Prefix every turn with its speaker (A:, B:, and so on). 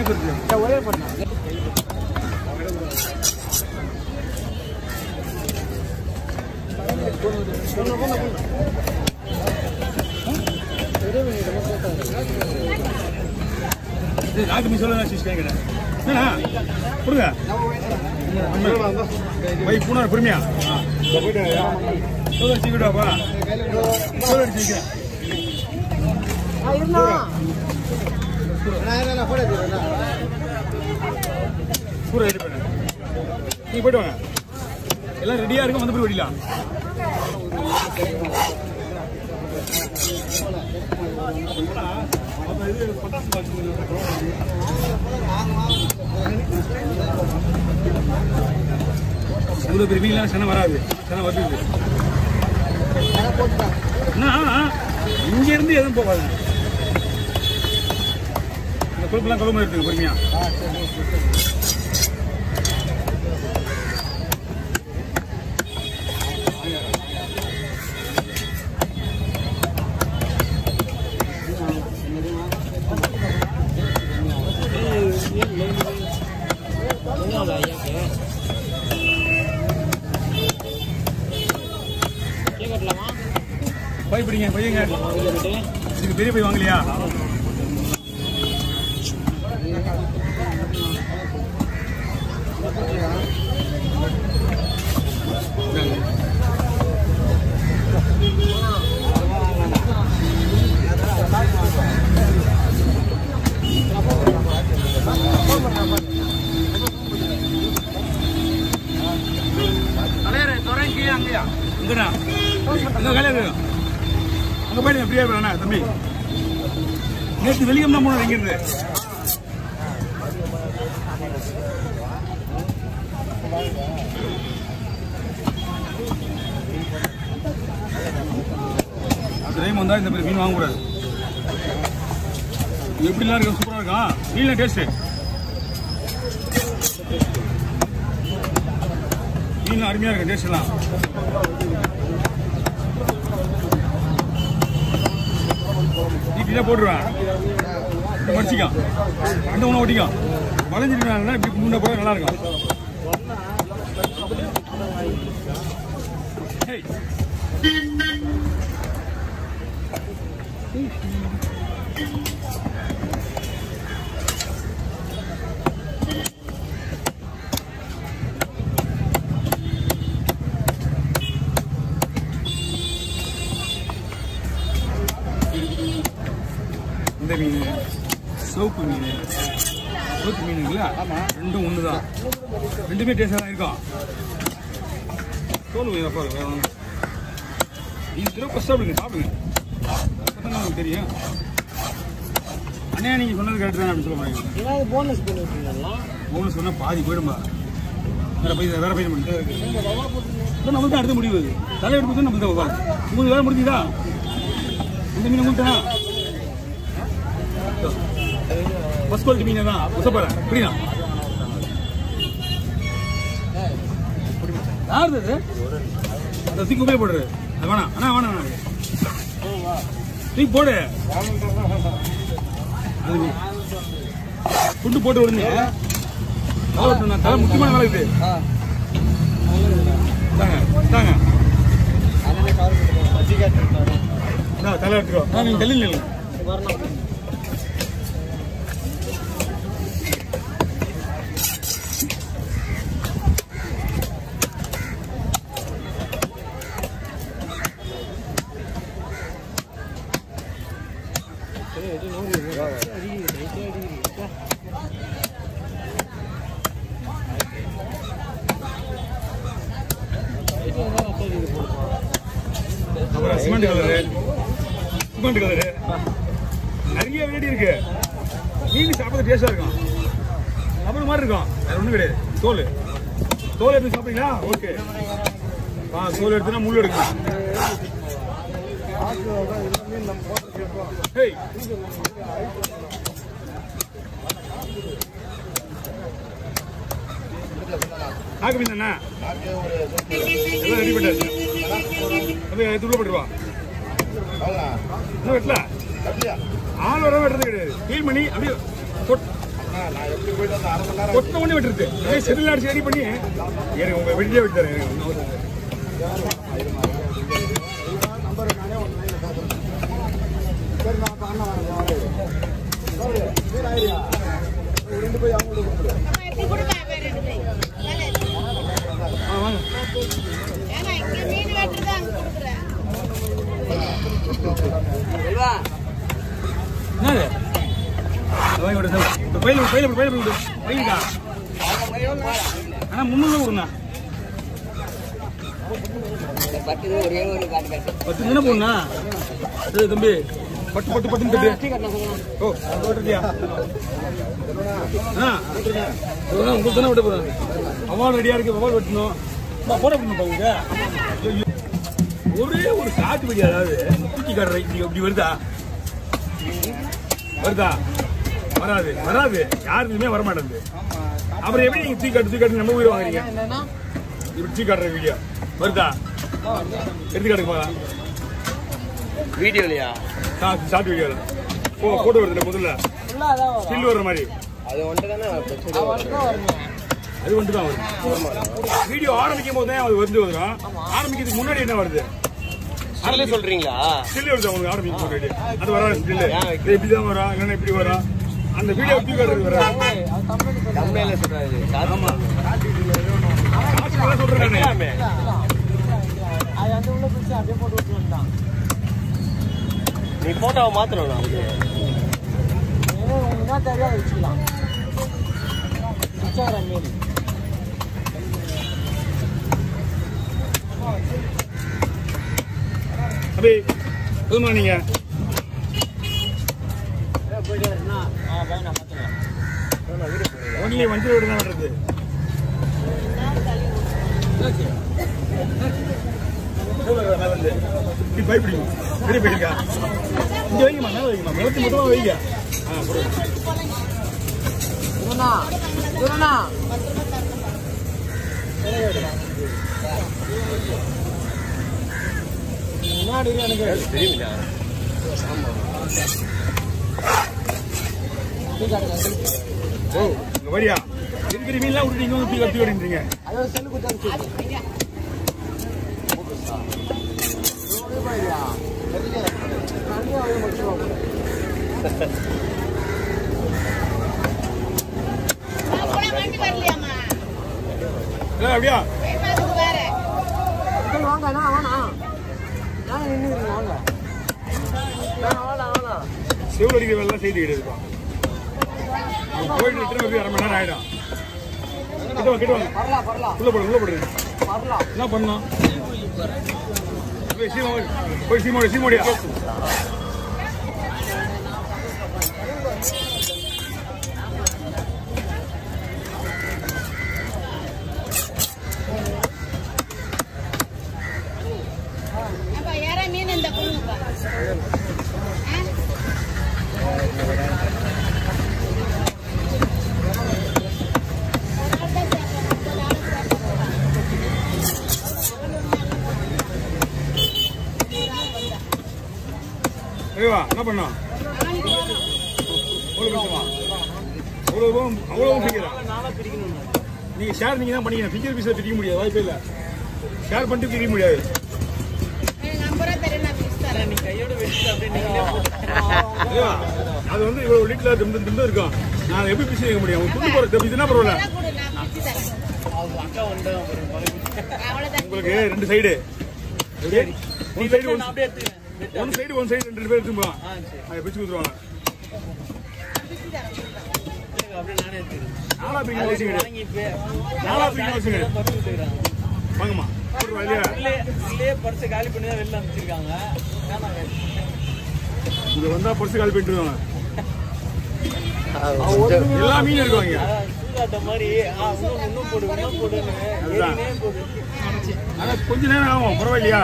A: ஒரே பண்ண
B: நாக்கு மீன் சொல்ல கேட்கிறேன் என்னண்ணா கொடுங்க பை பூனா பொறுமையா சோறு அடிச்சுக்கிட்டாப்பா சோறு அடிச்சுக்கிறேன் சூற ரெடி பண்ண நீங்க போயிட்டு வாங்க எல்லாம் ரெடியா இருக்கும் வந்து போய் வெடிலாம் இவ்வளோ பெரிய மீன்லாம் சென வராது சென வருது இங்கேருந்து எதுவும் போகாது இந்த கொழுப்புலாம் குழம்பு எடுத்துங்க பொறுமையா பை பிடிங்க பையங்க இதுக்கு பெரிய பை வாங்கலையா அங்கயா இங்கடா அங்க கல்யாணம் அங்க போயிடுங்க ஃப்ரீயா போயிடா தம்பி நேற்று வெளியம் தான் போனோம் இங்கிருந்து அடுத்த டைம் வந்தா இந்த மீன் வாங்கக்கூடாது எப்படிலாம் இருக்கும் சூப்பரா இருக்கும் மீன்ல டேஸ்ட் மீன் அருமையா இருக்கு டேஸ்ட் எல்லாம் நீட்டினா போட்டுருவேன் மடிச்சிக்கான் ரெண்டு ஒன்று ஓட்டிக்கான் வளைஞ்சிருக்காங்கன்னா இப்படி முன்ன போய் நல்லா இருக்கும் இந்த மீன் சோப்பு மீன் சோப்பு மீன் இருக்குல்ல ரெண்டும் ஒன்று தான் ரெண்டுமே டேஸ்டாக தான் இருக்கும் தோல் வேறப்பா வேற ஒன்று இது திரும்ப ஃபஸ்ட் சாப்பிடுங்க சாப்பிடுங்க அப்போ உங்களுக்கு தெரியும் அண்ணா நீங்கள் சொன்னது கரெக்டு தான் அப்படின்னு சொல்ல மாட்டேங்க
A: போனஸ் பண்ணிருக்கீங்களா
B: போனஸ் சொன்னால் பாதி போயிடும்பா வேற பையன் பண்ணிட்டு நம்ம தான் அடுத்த முடிவு தலை எடுத்து நம்ம தான் உட்காரு உங்களுக்கு வேலை முடிஞ்சுதா இந்த மீன் உங்கள்கிட்ட ஃபர்ஸ்ட் குவாலிட்டி மீன் தான் உசப்பறேன் புரியுதா யார் அது அந்த தூக்கி உபயோக போடுறது அது வேணாம் அண்ணா வேணாம் தூக்கி போடு புண்டு போட்டு விடுங்க தலை முக்கியமான வேலை இது தாங்க தலை எடுத்துக்கோ நீங்கள் தள்ளி இல்லை அப்புறம் சிமெண்ட் கலரு நிறைய வெரைட்டி இருக்கு மீன் சாப்பிட டேஸ்டா இருக்கும் அப்புறம் மாதிரி இருக்கும் வேற ஒன்றும் கிடையாது தோல் எடுத்து சாப்பிட்டீங்களா ஓகே தோல் எடுத்துனா முள் எடுக்கணும் நாக்கு மீன் தானே எல்லாம் ரெடி பண்ணிட்டாச்சு அப்படியே உள்ள போட்டுருவா இன்னும் வெட்டல ஆள் வர வெட்டுறது கிடையாது க்ளீன் பண்ணி அப்படியே கொத்த ஒண்ணு விட்டுருது செதில் அடிச்சு ரெடி பண்ணி எனக்கு உங்க வெளியே விட்டு தரேன் ஆனா 300 கொடுங்க 10 தானே போடணா தம்பி பட்டு பட்டு பட்டுன்னு தட்டு ஓ விட்டுட்டியா உங்களுக்கு தானே விட்ட போறேன் அவால் ரெடியா இருக்கு அவால் வெட்டணும் போட பண்ணுங்க ஒரே ஒரு காட்டு வெடி அதாவது தூக்கி காட்டுற இப்படி வருதா வருதா வராது வராது யாருக்குமே வரமாட்டேங்குது அப்புறம் எப்படி நீங்க தூக்கி காட்டு நம்ம உயிரை வாங்குறீங்க இப்படி தூக்கி காட்டுற வீடியோ வருதா எடுத்து காட்டுங்க
C: வீடியோலையா
B: ஷார்ட் வீடியோல போட்டோ வருதுல முதல்ல ஸ்டில் வர்ற மாதிரி
C: அது ஒன்று தானே
B: அது ஒன்று தான் வருது வீடியோ ஆரம்பிக்கும் போது தான் அது வந்து வரும் ஆரம்பிக்கிறதுக்கு முன்னாடி என்ன வருது
C: ஸ்டில்லே சொல்றீங்களா
B: ஸ்டில் வருது உங்களுக்கு ஆரம்பிக்கும் முன்னாடி அது வராது ஸ்டில் இப்படி தான் வரும் இல்லைன்னா இப்படி வரும் அந்த வீடியோ தூக்கி காட்டுறது வராது
C: தமிழ்ல சொல்றாரு
B: ஆமா சொல்றேன்
C: நீ போட்டோவை மாத்தணும்
B: அபி போதுமா நீங்க ஒன்லி வண்டி ரோடு தான் வருது பயப்பிடிக்கும் பெரிய போயிருக்கா இங்க வைங்கம்மா மேல வைங்கம்மா மிளத்து மொத்தமா வைங்க
C: தெரியுமில்ல
B: ஓ இங்க வரியா இருக்கிற மீன்லாம் விட்டுட்டீங்க வந்து கட்டி வரீங்க அப்படியா செவ்வளவு அடிக்கிற வேலை செய்து கிடையாதுப்பா கோயில் ரிட்டர்ன் போய் 1/2 மணி நேரம் ஆயிடும் கிட்ட வாங்க உள்ள போடுங்க என்ன பண்ணலாம் போய் சீமோடியா என்ன பண்ணா அவ்வளவு நீங்க ஷேர் நீங்க தான் பண்ணிக்கணும் ஃபிங்கர் பீஸ்ல பிரிக்க முடியாது வாய்ப்பே இல்ல ஷேர் பண்ணிட்டு பிரிக்க முடியாது அது வந்து இவ்வளவு லிட்டர்ல திண்டு இருக்கும் நான் எப்படி பிரிச்சு வைக்க முடியும் துண்டு போற இதுனா பரவாயில்ல உங்களுக்கு 2 சைடு ஒன் சைடு 2 பேர் எடுத்துப்போம் அதை பிரிச்சு கொடுத்துருவாங்க நாலா பிரிக்க வச்சுங்க வாங்கம்மா
C: காலி பண்ணி தான் வெளில அமைச்சிருக்காங்க
B: இங்க வந்தா பர்ஸ் காலி பண்ணிட்டுருவாங்க எல்லா மீன் இருக்குவாங்க கொஞ்ச நேரம் ஆகும் பரவாயில்லையா